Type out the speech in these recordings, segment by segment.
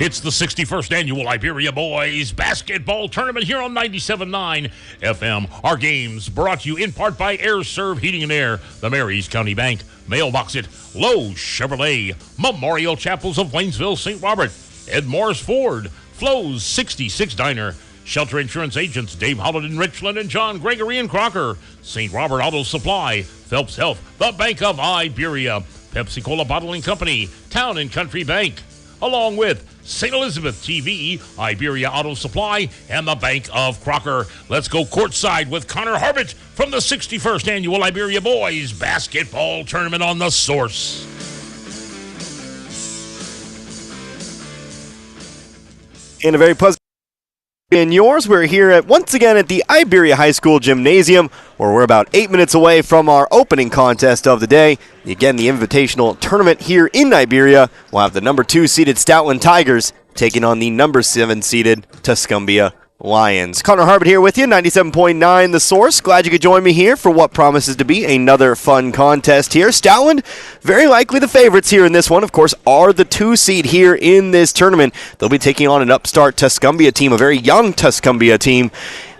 It's the 61st Annual Iberia Boys Basketball Tournament here on 97.9 FM. Our games brought to you in part by Air Serv Heating and Air, the Marys County Bank, Mailbox It, Lowe's Chevrolet, Memorial Chapels of Waynesville, St. Robert, Ed Morris Ford, Flo's 66 Diner, Shelter Insurance Agents Dave Holland in Richland and John Gregory in Crocker, St. Robert Auto Supply, Phelps Health, the Bank of Iberia, Pepsi-Cola Bottling Company, Town and Country Bank, along with St. Elizabeth TV, Iberia Auto Supply, and the Bank of Crocker. Let's go courtside with Connor Harbert from the 61st Annual Iberia Boys Basketball Tournament on The Source. And a very pleasant in yours. We're here once again at the Iberia High School Gymnasium, where we're about 8 minutes away from our opening contest of the day. Again, the Invitational Tournament here in Iberia. We'll have the number 2 seeded Stoutland Tigers taking on the number 7 seeded Tuscumbia Lions. Connor Harbert here with you, 97.9 The Source. Glad you could join me here for what promises to be another fun contest here. Stoutland, very likely the favorites here in this one, of course, are the 2 seed here in this tournament. They'll be taking on an upstart Tuscumbia team, a very young Tuscumbia team.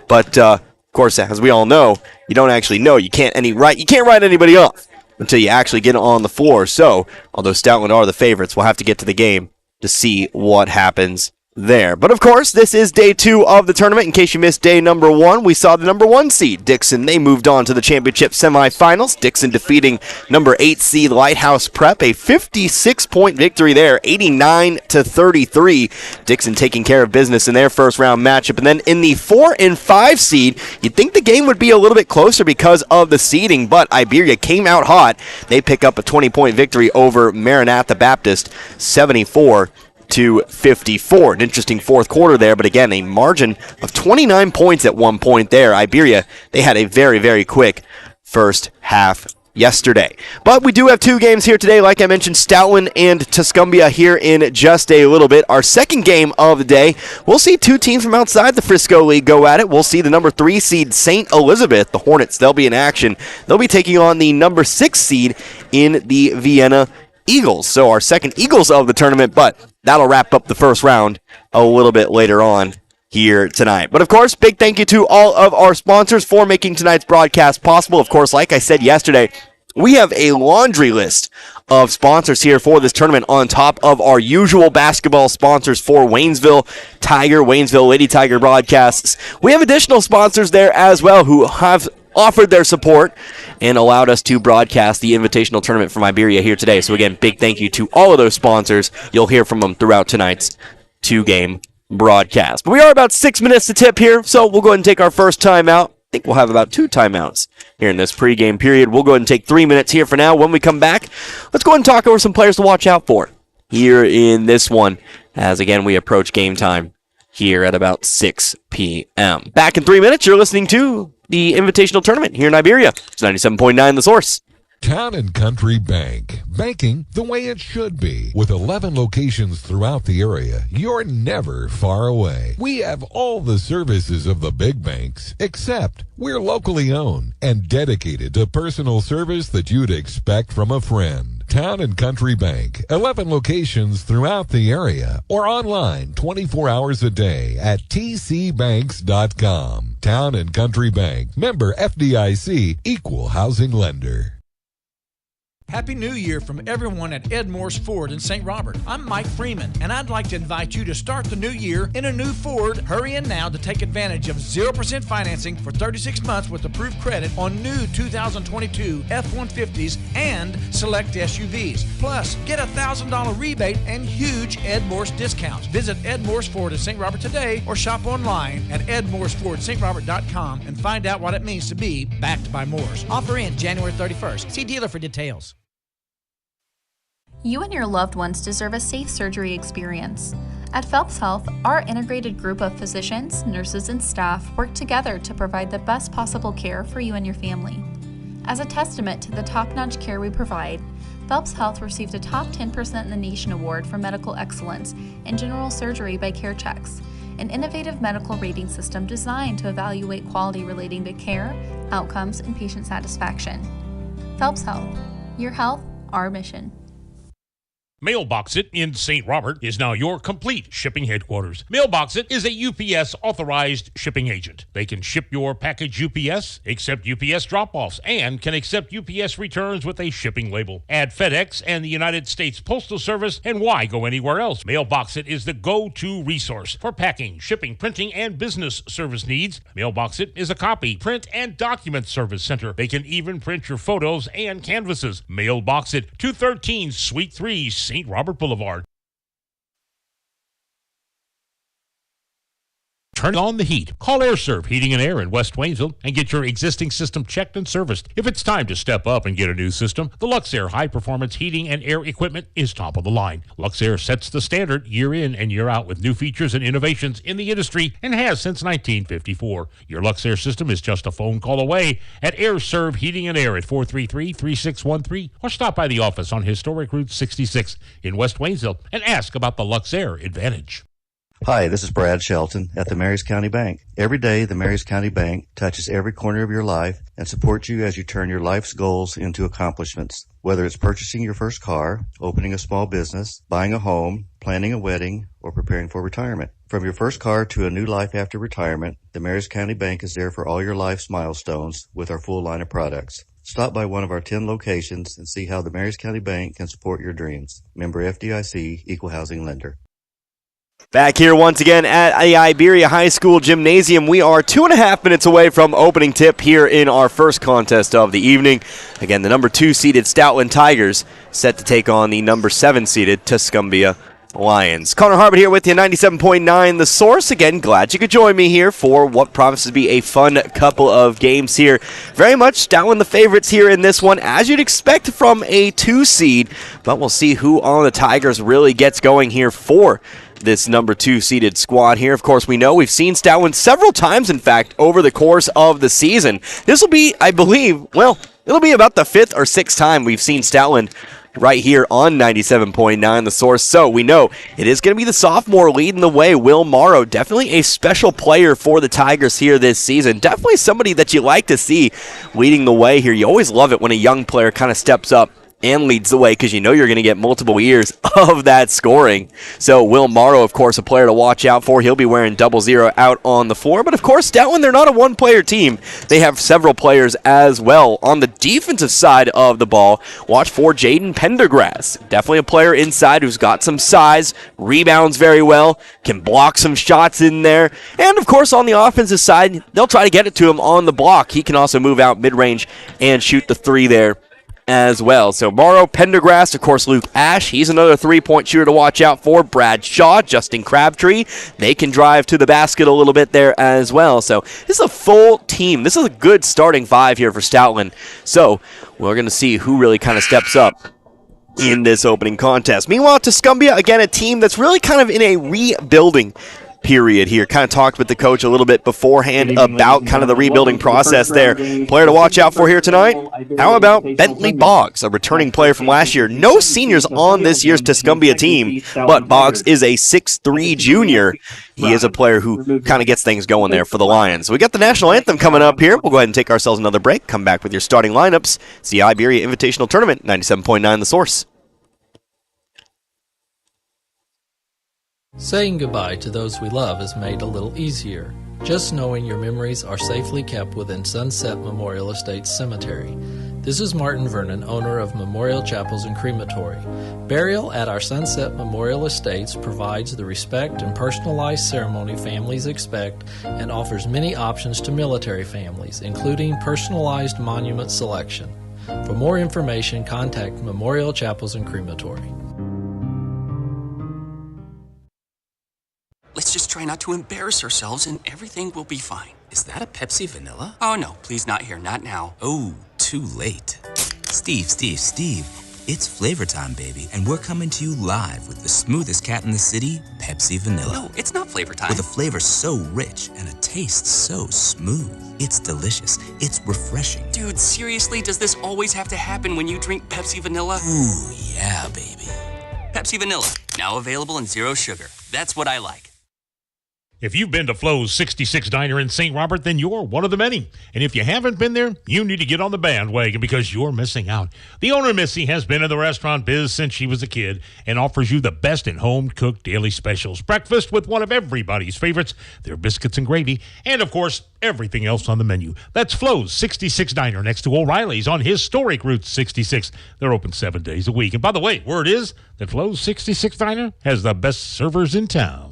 But, of course, as we all know, you don't actually know. You can't write anybody off until you actually get on the floor. So, although Stoutland are the favorites, we'll have to get to the game to see what happens there. But of course, this is day 2 of the tournament. In case you missed day number 1, we saw the number 1 seed, Dixon. They moved on to the championship semifinals. Dixon defeating number 8 seed Lighthouse Prep, a 56-point victory there, 89-33. Dixon taking care of business in their first round matchup. And then in the 4 and 5 seed, you'd think the game would be a little bit closer because of the seeding, but Iberia came out hot. They pick up a 20-point victory over Maranatha Baptist, 74-54. An interesting fourth quarter there, but again, a margin of 29 points at one point there. Iberia, they had a very, very quick first half yesterday. But we do have 2 games here today. Like I mentioned, Stoutland and Tuscumbia here in just a little bit. Our second game of the day, we'll see 2 teams from outside the Frisco League go at it. We'll see the number 3 seed St. Elizabeth, the Hornets. They'll be in action. They'll be taking on the number 6 seed in the Vienna Eagles. So our second Eagles of the tournament, but that'll wrap up the first round a little bit later on here tonight. But of course, big thank you to all of our sponsors for making tonight's broadcast possible. Of course, like I said yesterday, we have a laundry list of sponsors here for this tournament on top of our usual basketball sponsors for Waynesville Tiger, Waynesville Lady Tiger broadcasts. We have additional sponsors there as well who have offered their support and allowed us to broadcast the Invitational Tournament from Iberia here today. So again, big thank you to all of those sponsors. You'll hear from them throughout tonight's 2-game broadcast. But we are about 6 minutes to tip here, so we'll go ahead and take our first timeout. I think we'll have about 2 timeouts here in this pregame period. We'll go ahead and take 3 minutes here for now. When we come back, let's go ahead and talk over some players to watch out for here in this one, as again we approach game time here at about 6 p.m. Back in 3 minutes, you're listening to the Invitational Tournament here in Iberia. It's 97.9 The Source. Town and Country Bank. Banking the way it should be. With 11 locations throughout the area, you're never far away. We have all the services of the big banks, except we're locally owned and dedicated to personal service that you'd expect from a friend. Town and Country Bank. 11 locations throughout the area or online 24 hours a day at tcbanks.com. Town and Country Bank. Member FDIC. Equal housing lender. Happy New Year from everyone at Ed Morris Ford in St. Robert. I'm Mike Freeman, and I'd like to invite you to start the new year in a new Ford. Hurry in now to take advantage of 0% financing for 36 months with approved credit on new 2022 F-150s and select SUVs. Plus, get a $1,000 rebate and huge Ed Morris discounts. Visit Ed Morris Ford in St. Robert today or shop online at edmorrisfordstrobert.com and find out what it means to be backed by Morris. Offer in January 31st. See dealer for details. You and your loved ones deserve a safe surgery experience. At Phelps Health, our integrated group of physicians, nurses, and staff work together to provide the best possible care for you and your family. As a testament to the top-notch care we provide, Phelps Health received a Top 10% in the Nation award for medical excellence in general surgery by CareChex, an innovative medical rating system designed to evaluate quality relating to care, outcomes, and patient satisfaction. Phelps Health, your health, our mission. Mailbox It in St. Robert is now your complete shipping headquarters. Mailbox It is a UPS authorized shipping agent. They can ship your package UPS, accept UPS drop-offs, and can accept UPS returns with a shipping label. Add FedEx and the United States Postal Service, and why go anywhere else? Mailbox It is the go-to resource for packing, shipping, printing, and business service needs. Mailbox It is a copy, print, and document service center. They can even print your photos and canvases. Mailbox It, 213 Suite 3, St. Robert Boulevard. Turn on the heat. Call AirServe Heating and Air in West Waynesville and get your existing system checked and serviced. If it's time to step up and get a new system, the Luxair high-performance heating and air equipment is top of the line. Luxair sets the standard year in and year out with new features and innovations in the industry and has since 1954. Your Luxair system is just a phone call away at AirServe Heating and Air at 433-3613 or stop by the office on Historic Route 66 in West Waynesville and ask about the Luxair Advantage. Hi, this is Brad Shelton at the Marys County Bank. Every day, the Marys County Bank touches every corner of your life and supports you as you turn your life's goals into accomplishments. Whether it's purchasing your first car, opening a small business, buying a home, planning a wedding, or preparing for retirement. From your first car to a new life after retirement, the Marys County Bank is there for all your life's milestones with our full line of products. Stop by one of our 10 locations and see how the Marys County Bank can support your dreams. Member FDIC, Equal Housing Lender. Back here once again at the Iberia High School Gymnasium. We are 2.5 minutes away from opening tip here in our first contest of the evening. Again, the number 2 seeded Stoutland Tigers set to take on the number 7 seeded Tuscumbia Lions. Connor Harbert here with you, 97.9 The Source. Again, glad you could join me here for what promises to be a fun couple of games here. Very much Stoutland the favorites here in this one, as you'd expect from a 2 seed. But we'll see who on the Tigers really gets going here for this number 2 seeded squad here. Of course, we know we've seen Stoutland several times, in fact, over the course of the season. This will be, I believe, well, it'll be about the 5th or 6th time we've seen Stoutland right here on 97.9 The Source. So we know it is going to be the sophomore leading the way, Will Morrow. Definitely a special player for the Tigers here this season. Definitely somebody that you like to see leading the way here. You always love it when a young player kind of steps up and leads the way, because you know you're going to get multiple years of that scoring. So Will Morrow, of course, a player to watch out for. He'll be wearing 00 out on the floor. But, of course, Stoutland, they're not a one-player team. They have several players as well. On the defensive side of the ball, watch for Jaden Pendergrass. Definitely a player inside who's got some size, rebounds very well, can block some shots in there. And, of course, on the offensive side, they'll try to get it to him on the block. He can also move out mid-range and shoot the 3 there as well. So Morrow, Pendergrass, of course Luke Ash, he's another 3-point shooter to watch out for. Brad Shaw, Justin Crabtree, they can drive to the basket a little bit there as well. So this is a full team. This is a good starting 5 here for Stoutland. So we're going to see who really kind of steps up in this opening contest. Meanwhile, Tuscumbia, again, a team that's really kind of in a rebuilding period here. Kind of talked with the coach a little bit beforehand about kind of the rebuilding process there. Player to watch out for here tonight, how about Bentley Boggs, a returning player from last year. No seniors on this year's Tuscumbia team, but Boggs is a 6'3 junior. He is a player who kind of gets things going there for the Lions. So we got the national anthem coming up here. We'll go ahead and take ourselves another break. Come back with your starting lineups. It's the Iberia Invitational Tournament, 97.9 The Source. Saying goodbye to those we love is made a little easier, just knowing your memories are safely kept within Sunset Memorial Estates Cemetery. This is Martin Vernon, owner of Memorial Chapels and Crematory. Burial at our Sunset Memorial Estates provides the respect and personalized ceremony families expect and offers many options to military families, including personalized monument selection. For more information, contact Memorial Chapels and Crematory. Let's just try not to embarrass ourselves and everything will be fine. Is that a Pepsi Vanilla? Oh no, please not here, not now. Oh, too late. Steve. It's flavor time, baby, and we're coming to you live with the smoothest cat in the city, Pepsi Vanilla. No, it's not flavor time. With a flavor so rich and a taste so smooth. It's delicious. It's refreshing. Dude, seriously, does this always have to happen when you drink Pepsi Vanilla? Ooh, yeah, baby. Pepsi Vanilla, now available in zero sugar. That's what I like. If you've been to Flo's 66 Diner in St. Robert, then you're one of the many. And if you haven't been there, you need to get on the bandwagon because you're missing out. The owner, Missy, has been in the restaurant biz since she was a kid and offers you the best in home-cooked daily specials. Breakfast with one of everybody's favorites, their biscuits and gravy, and, of course, everything else on the menu. That's Flo's 66 Diner next to O'Reilly's on historic Route 66. They're open 7 days a week. And by the way, word is that Flo's 66 Diner has the best servers in town.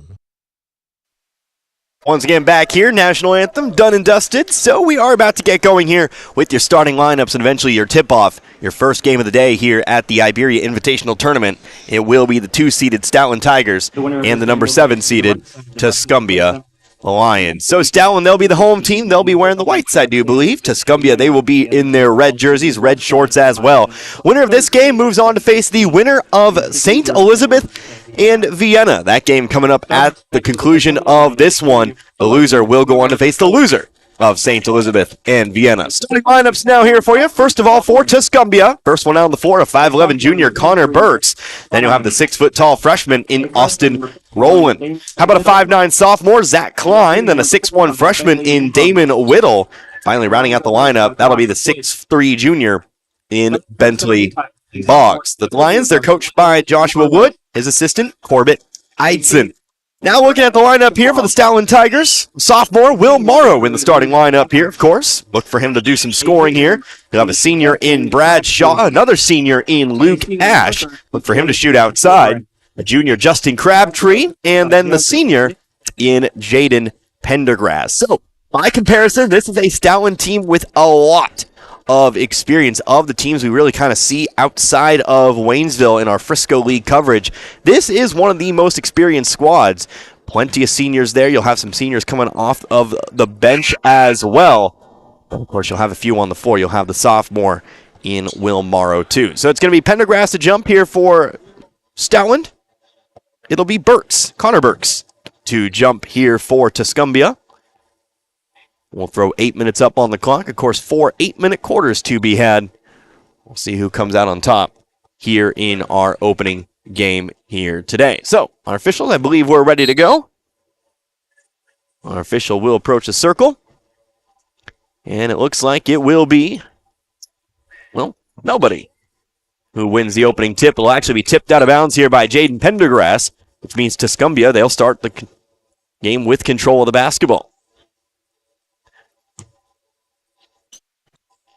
Once again, back here, national anthem done and dusted. So we are about to get going here with your starting lineups and eventually your tip-off. Your first game of the day here at the Iberia Invitational Tournament. It will be the 2-seeded Stoutland Tigers and the number 7-seeded Tuscumbia Lions. So Stoutland, they'll be the home team. They'll be wearing the whites, I do believe. Tuscumbia, they will be in their red jerseys, red shorts as well. Winner of this game moves on to face the winner of St. Elizabeth and Vienna. That game coming up at the conclusion of this one. The loser will go on to face the loser of St. Elizabeth and Vienna. Starting lineups now here for you. First of all, for Tuscumbia. First one out on the floor, a 5'11 junior, Connor Burks. Then you'll have the 6-foot-tall freshman in Austin Rowland. How about a 5'9 sophomore, Zach Klein. Then a 6'1 freshman in Damon Whittle. Finally rounding out the lineup, that'll be the 6'3 junior in Bentley Boggs. The Lions, they're coached by Joshua Wood, his assistant, Corbett Eidson. Now looking at the lineup here for the Stoutland Tigers, sophomore Will Morrow in the starting lineup here, of course. Look for him to do some scoring here. You'll have a senior in Brad Shaw, another senior in Luke Ash. Look for him to shoot outside. A junior, Justin Crabtree, and then the senior in Jaden Pendergrass. So, by comparison, this is a Stoutland team with a lot of experience of the teams we really kind of see outside of Waynesville in our Frisco League coverage. This is one of the most experienced squads. Plenty of seniors there. You'll have some seniors coming off of the bench as well. Of course, you'll have a few on the floor. You'll have the sophomore in Will Morrow, too. So it's going to be Pendergrass to jump here for Stoutland. It'll be Connor Burks, to jump here for Tuscumbia. We'll throw 8 minutes up on the clock. Of course, 4 8-minute quarters to be had. We'll see who comes out on top here in our opening game here today. So, our officials, I believe we're ready to go. Our official will approach the circle. And it looks like it will be, well, nobody who wins the opening tip. It'll actually be tipped out of bounds here by Jaden Pendergrass, which means Tuscumbia, they'll start the game with control of the basketball.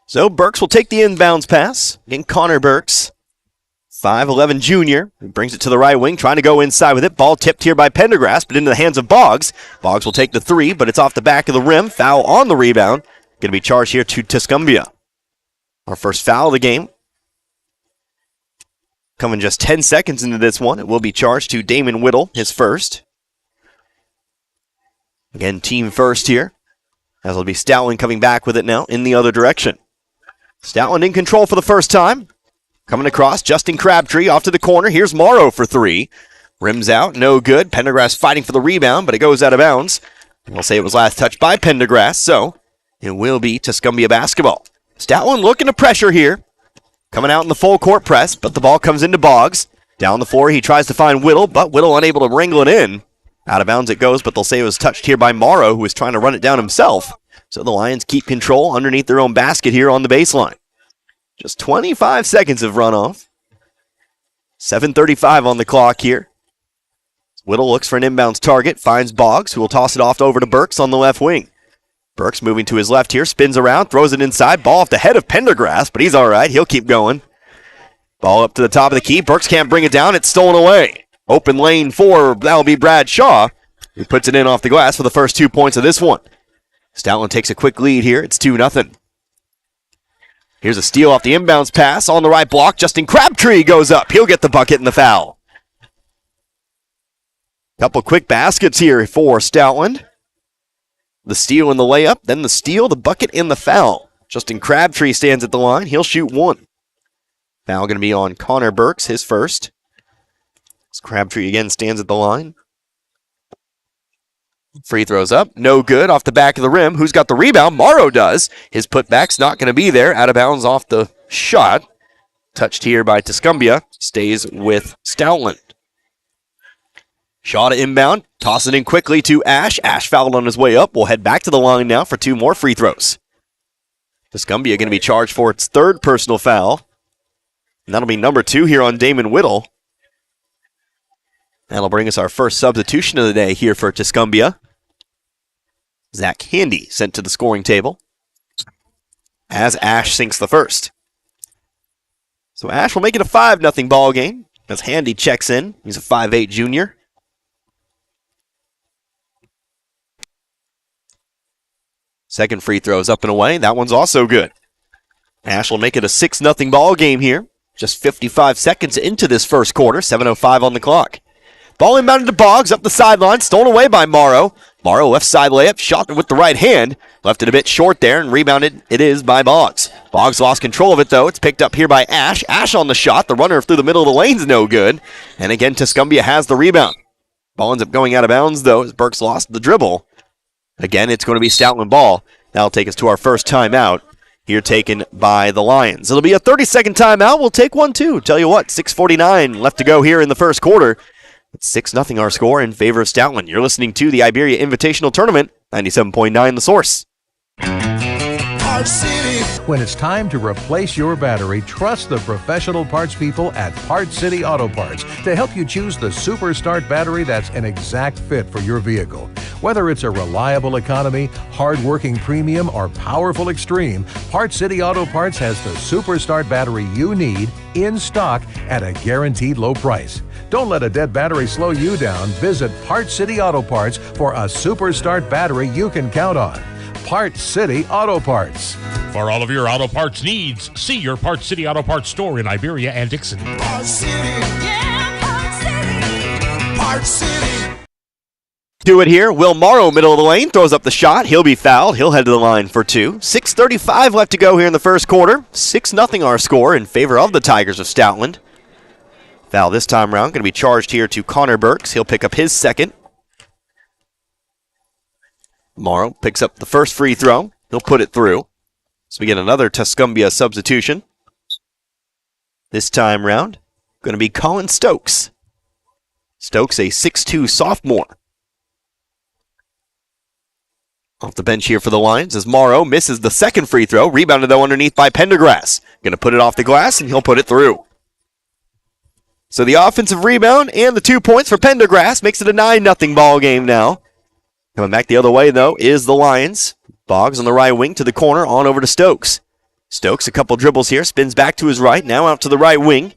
So Burks will take the inbounds pass. Again, Connor Burks, 5'11 junior. He brings it to the right wing, trying to go inside with it. Ball tipped here by Pendergrass, but into the hands of Boggs. Boggs will take the three, but it's off the back of the rim. Foul on the rebound. Going to be charged here to Tuscumbia. Our first foul of the game. Coming just 10 seconds into this one. It will be charged to Damon Whittle, his first. Again, team first here. As it'll be Stoutland coming back with it now in the other direction. Stoutland in control for the first time. Coming across, Justin Crabtree off to the corner. Here's Morrow for three. Rims out, no good. Pendergrass fighting for the rebound, but it goes out of bounds. We'll say it was last touched by Pendergrass, so it will be Tuscumbia basketball. Stoutland looking to pressure here. Coming out in the full court press, but the ball comes into Boggs. Down the floor, he tries to find Whittle, but Whittle unable to wrangle it in. Out of bounds it goes, but they'll say it was touched here by Morrow, who was trying to run it down himself. So the Lions keep control underneath their own basket here on the baseline. Just 25 seconds of runoff. 7:35 on the clock here. Whittle looks for an inbounds target, finds Boggs, who will toss it off over to Burks on the left wing. Burks moving to his left here, spins around, throws it inside, ball off the head of Pendergrass, but he's all right, he'll keep going. Ball up to the top of the key, Burks can't bring it down, it's stolen away. Open lane for, that'll be Brad Shaw, who puts it in off the glass for the first 2 points of this one. Stoutland takes a quick lead here, it's 2-0. Here's a steal off the inbounds pass on the right block. Justin Crabtree goes up. He'll get the bucket and the foul. Couple quick baskets here for Stoutland. The steal and the layup, then the steal, the bucket, and the foul. Justin Crabtree stands at the line. He'll shoot one. Foul going to be on Connor Burks, his first. As Crabtree again stands at the line. Free throws up, no good, off the back of the rim. Who's got the rebound? Morrow does. His putback's not going to be there. Out of bounds off the shot. Touched here by Tuscumbia. Stays with Stoutland. Shaw to inbound. Toss it in quickly to Ash. Ash fouled on his way up. We'll head back to the line now for 2 more free throws. Tuscumbia going to be charged for its 3rd personal foul. And that'll be number 2 here on Damon Whittle. That'll bring us our first substitution of the day here for Tuscumbia. Zach Handy sent to the scoring table as Ash sinks the first. So Ash will make it a 5-0 ball game as Handy checks in. He's a 5'8 junior. Second free throw is up and away. That one's also good. Ash will make it a 6-0 ball game here. Just 55 seconds into this first quarter. 7:05 on the clock. Ball inbounded to Boggs up the sideline. Stolen away by Morrow. Morrow left side layup. Shot with the right hand. Left it a bit short there and rebounded it is by Boggs. Boggs lost control of it though. It's picked up here by Ash. Ash on the shot. The runner through the middle of the lane's no good. And again, Tuscumbia has the rebound. Ball ends up going out of bounds though as Burks lost the dribble. Again, it's going to be Stoutland ball. That'll take us to our first timeout. Here taken by the Lions. It'll be a 30-second timeout. We'll take one too. Tell you what, 6:49 left to go here in the first quarter. It's 6-0 our score in favor of Stoutland. You're listening to the Iberia Invitational Tournament, 97.9 The Source. When it's time to replace your battery, trust the professional parts people at Part City Auto Parts to help you choose the Super Start battery that's an exact fit for your vehicle. Whether it's a reliable economy, hard-working premium, or powerful extreme, Part City Auto Parts has the Super Start battery you need in stock at a guaranteed low price. Don't let a dead battery slow you down. Visit Part City Auto Parts for a Super Start battery you can count on. Part City Auto Parts. For all of your auto parts needs, see your Part City Auto Parts store in Iberia and Dixon. Part City, yeah, Part City, Part City. Do it here. Will Morrow, middle of the lane, throws up the shot. He'll be fouled. He'll head to the line for 2. 6:35 left to go here in the first quarter. 6-0 our score in favor of the Tigers of Stoutland. Foul this time around. Going to be charged here to Connor Burks. He'll pick up his second. Morrow picks up the first free throw. He'll put it through. So we get another Tuscumbia substitution. This time round, going to be Colin Stokes. Stokes, a 6'2 sophomore. Off the bench here for the Lions as Morrow misses the second free throw. Rebounded, though, underneath by Pendergrass. Going to put it off the glass, and he'll put it through. So the offensive rebound and the 2 points for Pendergrass makes it a 9-0 ball game now. Coming back the other way, though, is the Lions. Boggs on the right wing to the corner, on over to Stokes. Stokes, a couple dribbles here, spins back to his right, now out to the right wing.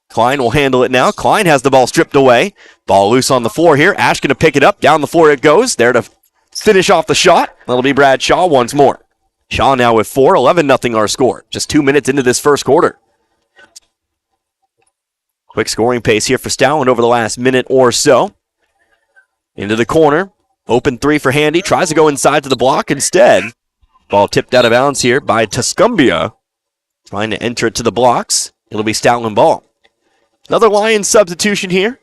Klein will handle it now. Klein has the ball stripped away. Ball loose on the floor here. Ash going to pick it up. Down the floor it goes. There to finish off the shot. That'll be Brad Shaw once more. Shaw now with 4, 11-0 our score. Just 2 minutes into this first quarter. Quick scoring pace here for Stoutland over the last minute or so. Into the corner. Open 3 for Handy. Tries to go inside to the block instead. Ball tipped out of bounds here by Tuscumbia. Trying to enter it to the blocks. It'll be Stoutland ball. Another Lions substitution here.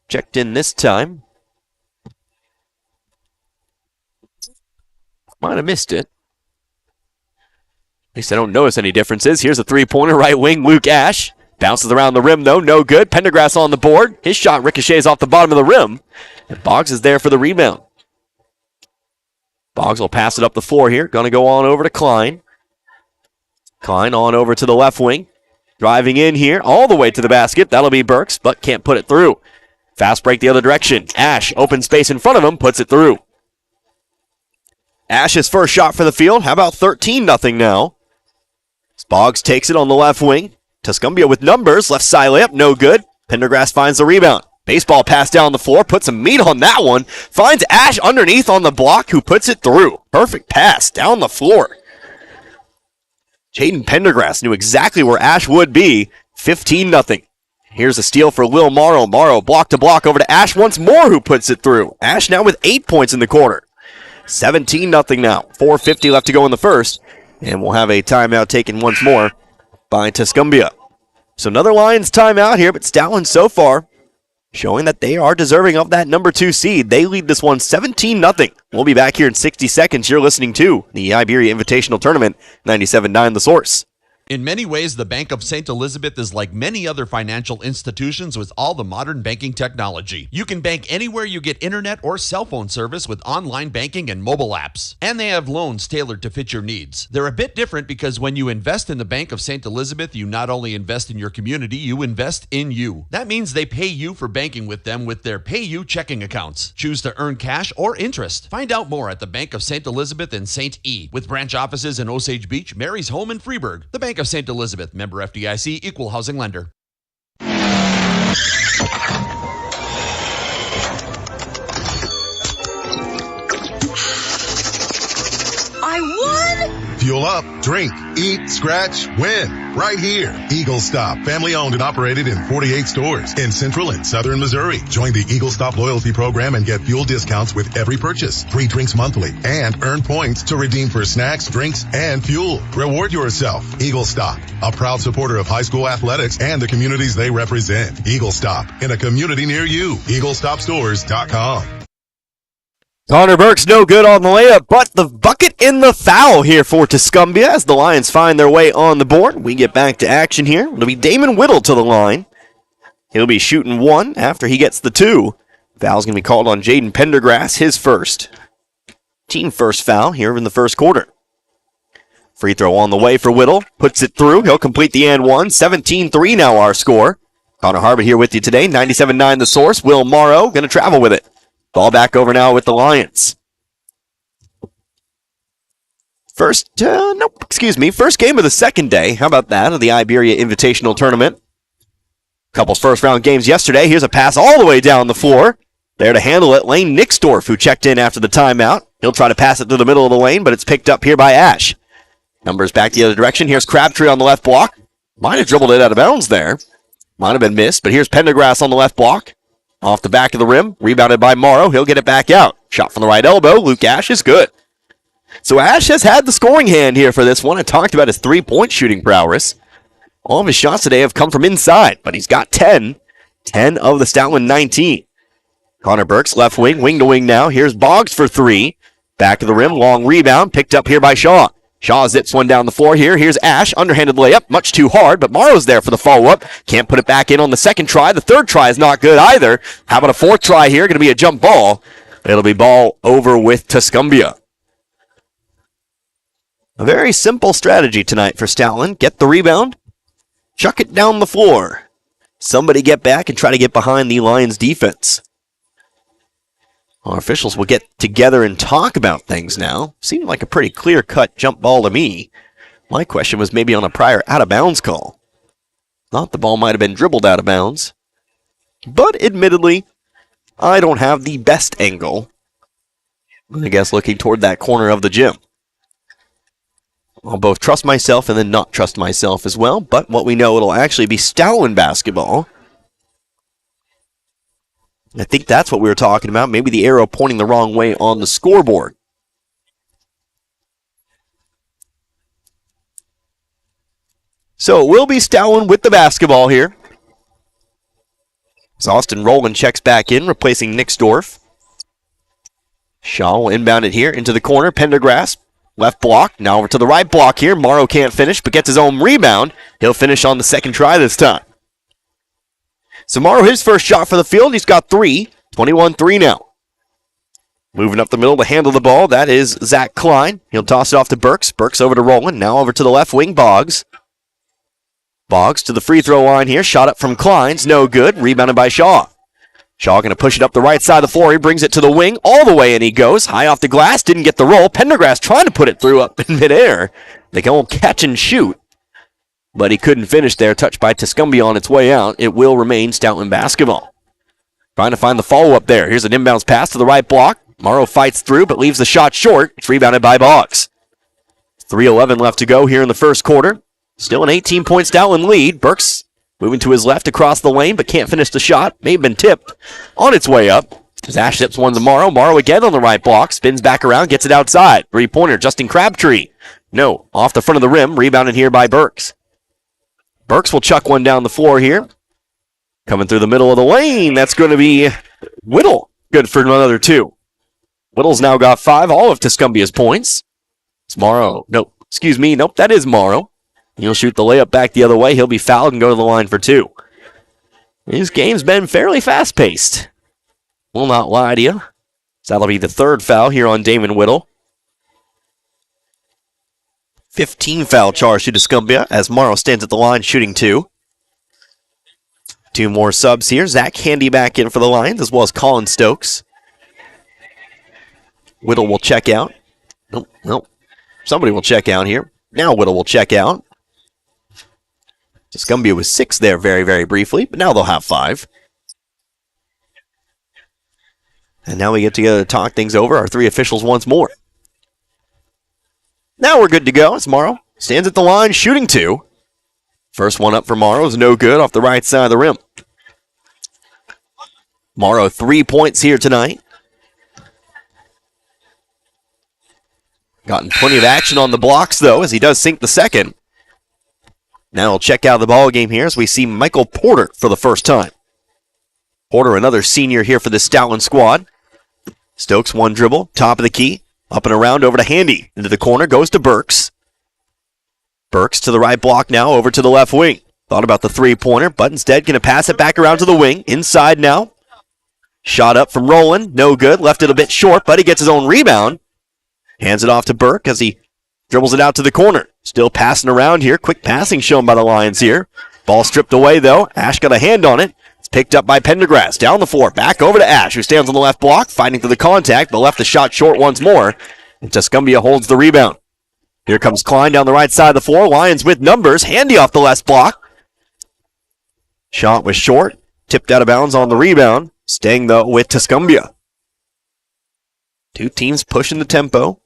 Checked in this time. Might have missed it. At least I don't notice any differences. Here's a three-pointer, right wing, Luke Ash. Bounces around the rim, though. No good. Pendergrass on the board. His shot ricochets off the bottom of the rim. And Boggs is there for the rebound. Boggs will pass it up the floor here. Going to go on over to Klein. Klein on over to the left wing. Driving in here all the way to the basket. That'll be Burks, but can't put it through. Fast break the other direction. Ash, open space in front of him, puts it through. Ash's first shot for the field. How about 13-0 now? Boggs takes it on the left wing. Tuscumbia with numbers. Left side layup, no good. Pendergrass finds the rebound. Baseball pass down the floor. Puts some meat on that one. Finds Ash underneath on the block, who puts it through. Perfect pass down the floor. Jaden Pendergrass knew exactly where Ash would be. 15-0. Here's a steal for Will Morrow. Morrow block to block over to Ash once more, who puts it through. Ash now with 8 points in the quarter. 17-0 now. 4:50 left to go in the first. And we'll have a timeout taken once more by Tuscumbia. So another Lions timeout here, but Stoutland so far showing that they are deserving of that number 2 seed. They lead this one 17-0. We'll be back here in 60 seconds. You're listening to the Iberia Invitational Tournament, 97.9 The Source. In many ways, the Bank of St. Elizabeth is like many other financial institutions with all the modern banking technology. You can bank anywhere you get internet or cell phone service with online banking and mobile apps. And they have loans tailored to fit your needs. They're a bit different because when you invest in the Bank of St. Elizabeth, you not only invest in your community, you invest in you. That means they pay you for banking with them with their Pay You checking accounts. Choose to earn cash or interest. Find out more at the Bank of St. Elizabeth in St. E. With branch offices in Osage Beach, Mary's Home, and Freeburg. The Bank of St. Elizabeth, member FDIC, equal housing lender. I won! Fuel up, drink, eat, scratch, win. Right here. Eagle Stop, family owned and operated in 48 stores in central and southern Missouri. Join the Eagle Stop loyalty program and get fuel discounts with every purchase. Free drinks monthly and earn points to redeem for snacks, drinks, and fuel. Reward yourself. Eagle Stop, a proud supporter of high school athletics and the communities they represent. Eagle Stop, in a community near you. EagleStopStores.com. Connor Burks no good on the layup, but the bucket in the foul here for Tuscumbia as the Lions find their way on the board. We get back to action here. It'll be Damon Whittle to the line. He'll be shooting 1 after he gets the 2. Foul's going to be called on Jaden Pendergrass, his first. Team first foul here in the first quarter. Free throw on the way for Whittle. Puts it through. He'll complete the and 1. 17-3 now our score. Connor Harvard here with you today. 97.9 The Source. Will Morrow going to travel with it. Ball back over now with the Lions. First game of the second day. How about that, of the Iberia Invitational Tournament. Couple first round games yesterday. Here's a pass all the way down the floor. There to handle it, Lane Nixdorf, who checked in after the timeout. He'll try to pass it through the middle of the lane, but it's picked up here by Ash. Numbers back the other direction. Here's Crabtree on the left block. Might have dribbled it out of bounds there. Might have been missed, but here's Pendergrass on the left block. Off the back of the rim, rebounded by Morrow. He'll get it back out. Shot from the right elbow. Luke Ash is good. So Ash has had the scoring hand here for this one. I talked about his three-point shooting prowess. All of his shots today have come from inside, but he's got 10. 10 of the Stoutland 19. Connor Burks, left wing, wing to wing now. Here's Boggs for 3. Back of the rim, long rebound, picked up here by Shaw. Shaw zips one down the floor here. Here's Ash, underhanded layup, much too hard, but Morrow's there for the follow-up. Can't put it back in on the second try. The third try is not good either. How about a fourth try here? Going to be a jump ball. It'll be ball over with Tuscumbia. A very simple strategy tonight for Stoutland. Get the rebound, chuck it down the floor. Somebody get back and try to get behind the Lions defense. Our officials will get together and talk about things now. Seemed like a pretty clear-cut jump ball to me. My question was maybe on a prior out-of-bounds call. Thought the ball might have been dribbled out of bounds. But admittedly, I don't have the best angle. I guess looking toward that corner of the gym. I'll both trust myself and then not trust myself as well. But what we know, it'll actually be Stoutland basketball. I think that's what we were talking about. Maybe the arrow pointing the wrong way on the scoreboard. So it will be Stoutland with the basketball here. As Austin Rowland checks back in, replacing Nixdorf. Shaw will inbound it here into the corner. Pendergrass, left block. Now over to the right block here. Morrow can't finish, but gets his own rebound. He'll finish on the second try this time. So Morrow, his first shot for the field, he's got 3. 21-3 now. Moving up the middle to handle the ball, that is Zach Klein. He'll toss it off to Burks. Burks over to Rowland. Now over to the left wing, Boggs. Boggs to the free throw line here. Shot up from Klein's, no good. Rebounded by Shaw. Shaw going to push it up the right side of the floor. He brings it to the wing. All the way, and he goes. High off the glass. Didn't get the roll. Pendergrass trying to put it through up in midair. They can all catch and shoot. But he couldn't finish there. Touched by Tuscumbia on its way out. It will remain Stoutland basketball. Trying to find the follow-up there. Here's an inbounds pass to the right block. Morrow fights through, but leaves the shot short. It's rebounded by Boggs. 3:11 left to go here in the first quarter. Still an 18-point Stoutland lead. Burks moving to his left across the lane, but can't finish the shot. May have been tipped on its way up. As Ash zips one to Morrow. Morrow again on the right block. Spins back around, gets it outside. Three-pointer, Justin Crabtree. No, off the front of the rim. Rebounded here by Burks. Burks will chuck one down the floor here. Coming through the middle of the lane, that's going to be Whittle. Good for another 2. Whittle's now got 5, all of Tuscumbia's points. It's Morrow. Nope, that is Morrow. He'll shoot the layup back the other way. He'll be fouled and go to the line for 2. This game's been fairly fast-paced. Will not lie to you. So that'll be the 3rd foul here on Damon Whittle. 15 foul charge to Tuscumbia as Morrow stands at the line shooting 2. 2 more subs here. Zach Handy back in for the Lions, as well as Colin Stokes. Whittle will check out. Nope. Somebody will check out here. Now Whittle will check out. Tuscumbia was 6 there very, very briefly, but now they'll have 5. And now we get together to talk things over, our 3 officials once more. Now we're good to go. It's Morrow. Stands at the line, shooting 2. First one up for Morrow is no good off the right side of the rim. Morrow 3 points here tonight. Gotten plenty of action on the blocks, though, as he does sink the second. Now he'll check out of the ball game here as we see Michael Porter for the first time. Porter, another senior here for the Stoutland squad. Stokes, one dribble, top of the key. Up and around, over to Handy. Into the corner, goes to Burks. Burks to the right block now, over to the left wing. Thought about the three-pointer, but instead going to pass it back around to the wing. Inside now. Shot up from Rowland, no good. Left it a bit short, but he gets his own rebound. Hands it off to Burke as he dribbles it out to the corner. Still passing around here. Quick passing shown by the Lions here. Ball stripped away, though. Ash got a hand on it. It's picked up by Pendergrass. Down the floor. Back over to Ash, who stands on the left block, fighting through the contact, but left the shot short once more. And Tuscumbia holds the rebound. Here comes Klein down the right side of the floor. Lions with numbers. Handy off the left block. Shot was short. Tipped out of bounds on the rebound. Staying, though, with Tuscumbia. 2 teams pushing the tempo.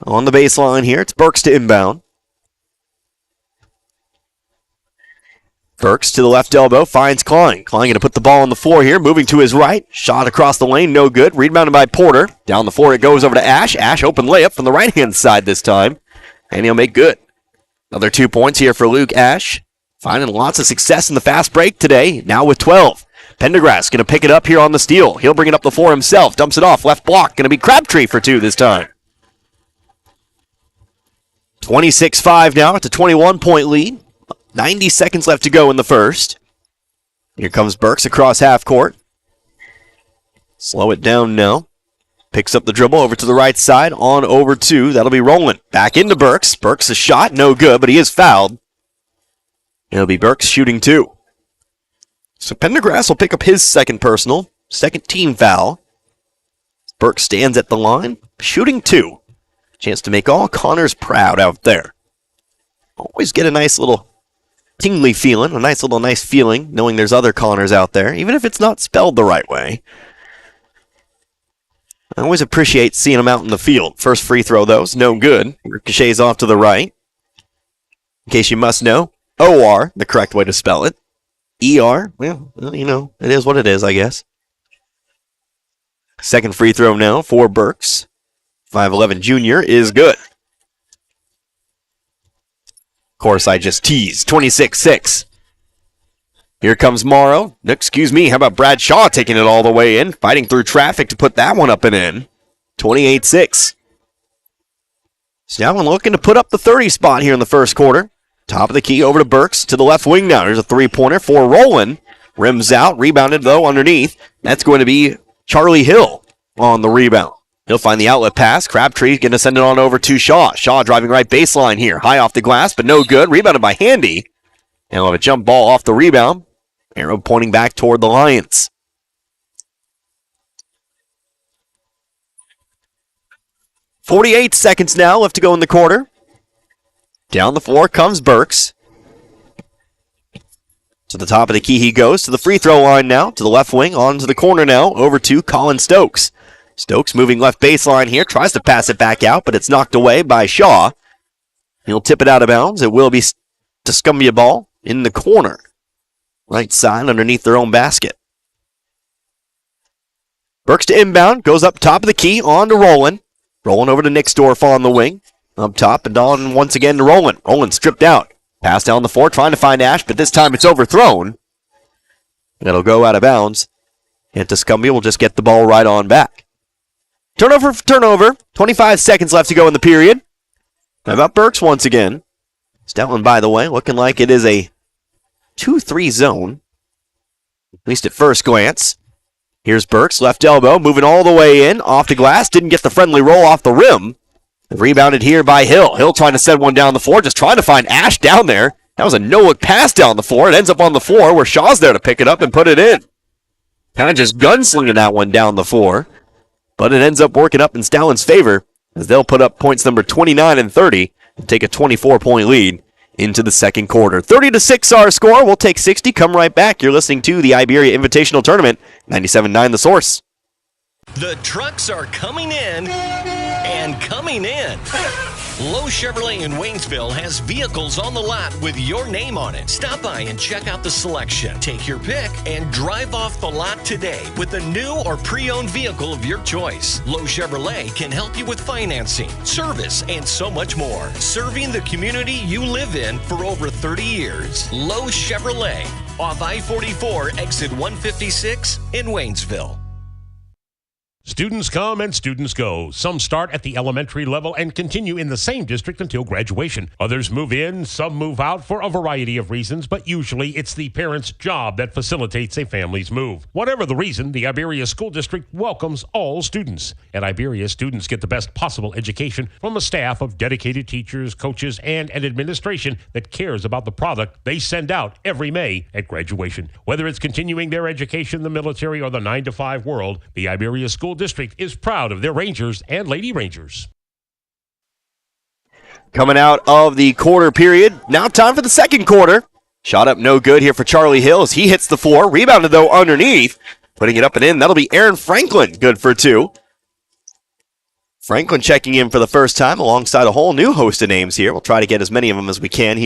On the baseline here, it's Burks to inbound. Burks to the left elbow, finds Klein. Klein going to put the ball on the floor here, moving to his right. Shot across the lane, no good. Rebounded by Porter. Down the floor it goes over to Ash. Ash open layup from the right-hand side this time. And he'll make good. Another 2 points here for Luke Ash. Finding lots of success in the fast break today, now with 12. Pendergrass going to pick it up here on the steal. He'll bring it up the floor himself. Dumps it off, left block. Going to be Crabtree for 2 this time. 26-5 now. It's a 21-point lead. 90 seconds left to go in the first. Here comes Burks across half court. Slow it down now. Picks up the dribble over to the right side. On over to, that'll be Rowland. Back into Burks. Burks a shot, no good, but he is fouled. It'll be Burks shooting 2. So Pendergrass will pick up his second personal. Second team foul. Burks stands at the line, shooting 2. Chance to make all Connors proud out there. Always get a nice little tingly feeling, a nice feeling, knowing there's other Connors out there, even if it's not spelled the right way. I always appreciate seeing them out in the field. First free throw, though, is no good. Ricochets off to the right. In case you must know, O-R, the correct way to spell it. E-R, well, you know, it is what it is, I guess. Second free throw now for Burks. 5'11 junior is good. Of course, I just teased. 26-6. Here comes Morrow. Excuse me, how about Brad Shaw taking it all the way in? Fighting through traffic to put that one up and in. 28-6. Stoutland looking to put up the 30 spot here in the first quarter. Top of the key over to Burks to the left wing now. There's a three-pointer for Rowland. Rims out, rebounded though underneath. That's going to be Charlie Hill on the rebound. He'll find the outlet pass. Crabtree's going to send it on over to Shaw. Shaw driving right baseline here. High off the glass, but no good. Rebounded by Handy. And we'll have a jump ball off the rebound. Arrow pointing back toward the Lions. .48 seconds now left to go in the quarter. Down the floor comes Burks. To the top of the key he goes. To the free throw line now. To the left wing. On to the corner now. Over to Colin Stokes. Stokes moving left baseline here. Tries to pass it back out, but it's knocked away by Shaw. He'll tip it out of bounds. It will be Tuscumbia ball in the corner. Right side underneath their own basket. Burks to inbound. Goes up top of the key. On to Rowland. Rowland over to Nixdorf on the wing. Up top and on once again to Rowland. Rowland stripped out. Pass down the floor, trying to find Ash, but this time it's overthrown. It'll go out of bounds. And Tuscumbia will just get the ball right on back. Turnover for turnover. 25 seconds left to go in the period. How about Burks once again? Stoutland, by the way, looking like it is a 2-3 zone. At least at first glance. Here's Burks, left elbow, moving all the way in, off the glass. Didn't get the friendly roll off the rim. Rebounded here by Hill. Hill trying to send one down the floor, just trying to find Ash down there. That was a no-look pass down the floor. It ends up on the floor where Shaw's there to pick it up and put it in. Kind of just gunslinging that one down the floor. But it ends up working up in Stoutland's favor as they'll put up points number 29 and 30 and take a 24-point lead into the second quarter. 30-6 our score. We'll take 60. Come right back. You're listening to the Iberia Invitational Tournament. 97.9 The Source. The trucks are coming in and coming in. Lowe Chevrolet in Waynesville has vehicles on the lot with your name on it. Stop by and check out the selection. Take your pick and drive off the lot today with a new or pre-owned vehicle of your choice. Lowe Chevrolet can help you with financing, service, and so much more. Serving the community you live in for over 30 years. Lowe Chevrolet, off I-44, exit 156 in Waynesville. Students come and students go. Some start at the elementary level and continue in the same district until graduation. Others move in, some move out for a variety of reasons, but usually it's the parent's job that facilitates a family's move. Whatever the reason, the Iberia School District welcomes all students. At Iberia, students get the best possible education from a staff of dedicated teachers, coaches, and an administration that cares about the product they send out every May at graduation. Whether it's continuing their education, the military, or the 9-to-5 world, the Iberia School District is proud of their Rangers and Lady Rangers. Coming out of the quarter period, now time for the second quarter. Shot up no good here for Charlie Hill as he hits the floor. Rebounded, though, underneath. Putting it up and in, that'll be Aaron Franklin, good for two. Franklin checking in for the first time alongside a whole new host of names here. We'll try to get as many of them as we can here.